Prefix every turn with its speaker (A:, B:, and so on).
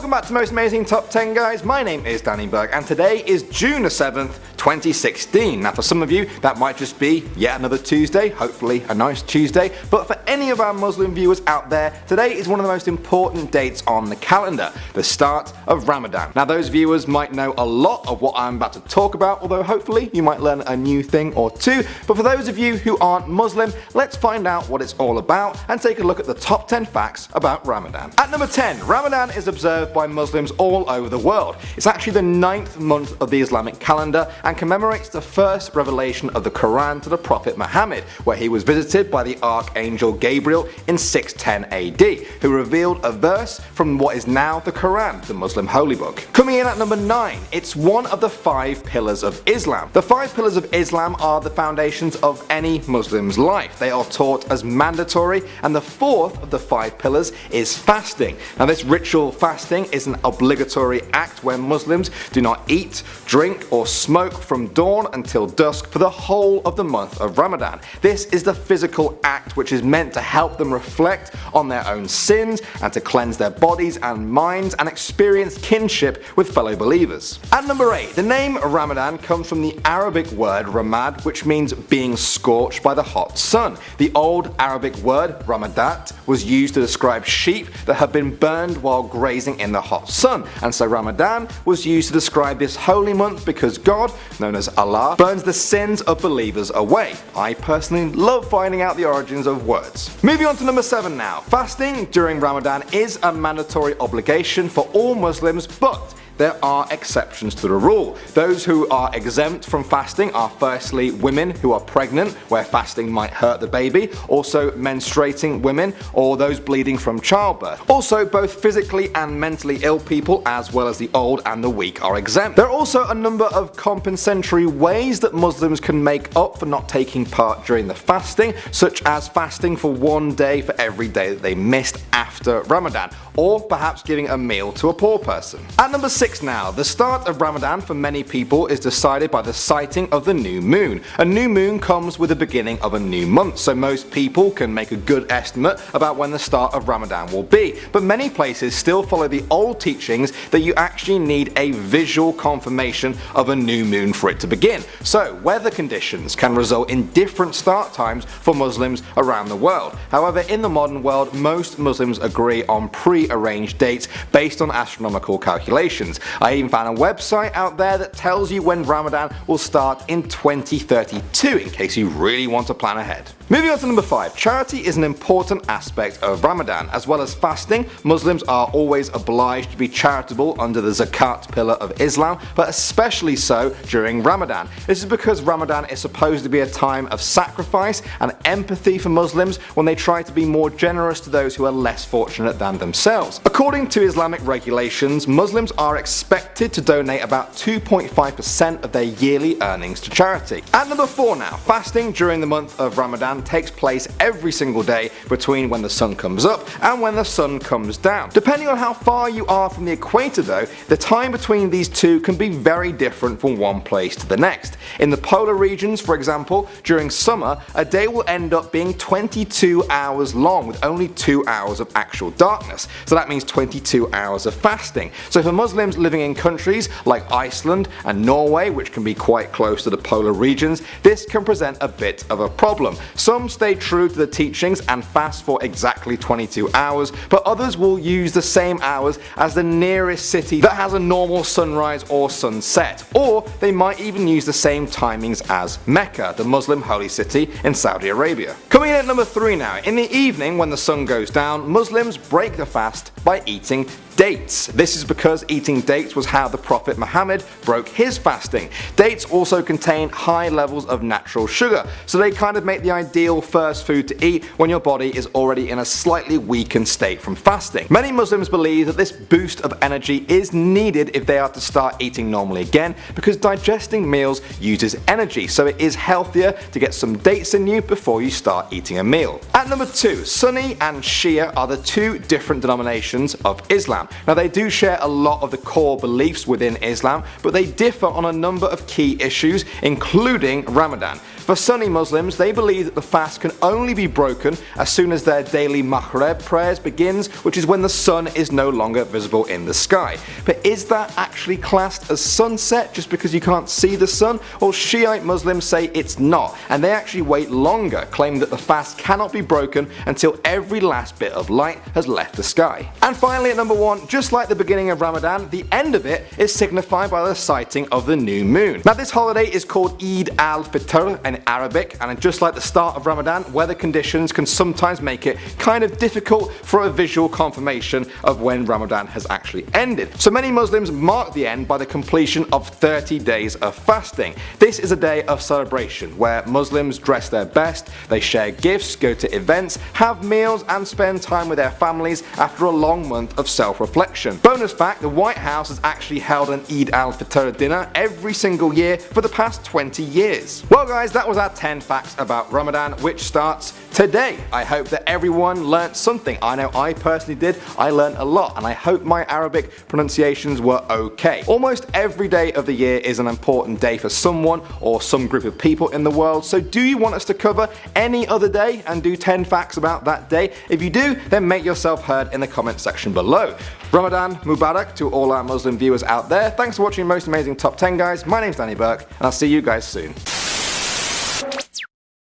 A: Welcome back to Most Amazing Top 10, guys. My name is Danny Berg and today is June the 7th, 2016. Now for some of you that might just be yet another Tuesday, hopefully a nice Tuesday, but for any of our Muslim viewers out there, today is one of the most important dates on the calendar, the start of Ramadan. Now those viewers might know a lot of what I'm about to talk about, although hopefully you might learn a new thing or two, but for those of you who aren't Muslim, let's find out what it's all about and take a look at the top 10 facts about Ramadan. At number 10, Ramadan is observed by Muslims all over the world. It's actually the 9th month of the Islamic calendar and commemorates the first revelation of the Quran to the Prophet Muhammad, where he was visited by the Archangel Gabriel in 610 AD, who revealed a verse from what is now the Quran, the Muslim holy book. Coming in at number 9, it's one of the 5 pillars of Islam. The 5 pillars of Islam are the foundations of any Muslim's life. They are taught as mandatory, and the 4th of the 5 pillars is fasting. Now this ritual fasting is an obligatory act where Muslims do not eat, drink or smoke from dawn until dusk for the whole of the month of Ramadan. This is the physical act which is meant to help them reflect on their own sins and to cleanse their bodies and minds and experience kinship with fellow believers. At number 8, the name Ramadan comes from the Arabic word ramad, which means being scorched by the hot sun. The old Arabic word ramadat was used to describe sheep that had been burned while grazing in the hot sun, and so Ramadan was used to describe this holy month because God, known as Allah, burns the sins of believers away. I personally love finding out the origins of words. Moving on to number 7 now. Fasting during Ramadan is a mandatory obligation for all Muslims, but there are exceptions to the rule. Those who are exempt from fasting are firstly women who are pregnant, where fasting might hurt the baby, also menstruating women, or those bleeding from childbirth. Also, both physically and mentally ill people, as well as the old and the weak, are exempt. There are also a number of compensatory ways that Muslims can make up for not taking part during the fasting, such as fasting for one day for every day that they missed after Ramadan, or perhaps giving a meal to a poor person. At number 6 now, the start of Ramadan for many people is decided by the sighting of the new moon. A new moon comes with the beginning of a new month, so most people can make a good estimate about when the start of Ramadan will be, but many places still follow the old teachings that you actually need a visual confirmation of a new moon for it to begin. So weather conditions can result in different start times for Muslims around the world. However, in the modern world, most Muslims agree on pre-arranged dates based on astronomical calculations. I even found a website out there that tells you when Ramadan will start in 2032 in case you really want to plan ahead. Moving on to number 5, charity is an important aspect of Ramadan. As well as fasting, Muslims are always obliged to be charitable under the zakat pillar of Islam, but especially so during Ramadan. This is because Ramadan is supposed to be a time of sacrifice and empathy for Muslims when they try to be more generous to those who are less fortunate than themselves. According to Islamic regulations, Muslims are expected to donate about 2.5% of their yearly earnings to charity. At number 4 now, fasting during the month of Ramadan takes place every single day between when the sun comes up and when the sun comes down. Depending on how far you are from the equator though, the time between these two can be very different from one place to the next. In the polar regions, for example, during summer, a day will end up being 22 hours long with only 2 hours of actual darkness. So that means 22 hours of fasting. So for Muslims living in countries like Iceland and Norway, which can be quite close to the polar regions, this can present a bit of a problem. Some stay true to the teachings and fast for exactly 22 hours, but others will use the same hours as the nearest city that has a normal sunrise or sunset, or they might even use the same timings as Mecca, the Muslim holy city in Saudi Arabia. Coming in at number 3 now, in the evening when the sun goes down, Muslims break the fast by eating dates. This is because eating dates was how the Prophet Muhammad broke his fasting. Dates also contain high levels of natural sugar, so they kind of make the ideal first food to eat when your body is already in a slightly weakened state from fasting. Many Muslims believe that this boost of energy is needed if they are to start eating normally again, because digesting meals uses energy, so it is healthier to get some dates in you before you start eating a meal. At number 2, Sunni and Shia are the 2 different denominations of Islam. Now they do share a lot of the core beliefs within Islam, but they differ on a number of key issues, including Ramadan. For Sunni Muslims, they believe that the fast can only be broken as soon as their daily Maghrib prayers begins, which is when the sun is no longer visible in the sky. But is that actually classed as sunset just because you can't see the sun? Well, Shiite Muslims say it's not, and they actually wait longer, claiming that the fast cannot be broken until every last bit of light has left the sky. And finally, at number 1, just like the beginning of Ramadan, the end of it is signified by the sighting of the new moon. Now, this holiday is called Eid al-Fitr in Arabic, and just like the start of Ramadan, weather conditions can sometimes make it kind of difficult for a visual confirmation of when Ramadan has actually ended. So many Muslims mark the end by the completion of 30 days of fasting. This is a day of celebration where Muslims dress their best, they share gifts, go to events, have meals and spend time with their families after a long month of self-reflection. Bonus fact, the White House has actually held an Eid al-Fitr dinner every single year for the past 20 years. Well guys, that was our 10 facts about Ramadan, which starts today. I hope that everyone learnt something. I know I personally did. I learnt a lot, and I hope my Arabic pronunciations were okay. Almost every day of the year is an important day for someone or some group of people in the world, so do you want us to cover any other day and do 10 facts about that day? If you do, then make yourself heard in the comment section below. Ramadan Mubarak to all our Muslim viewers out there. Thanks for watching Most Amazing Top 10 guys. My name's Danny Burke, and I'll see you guys soon.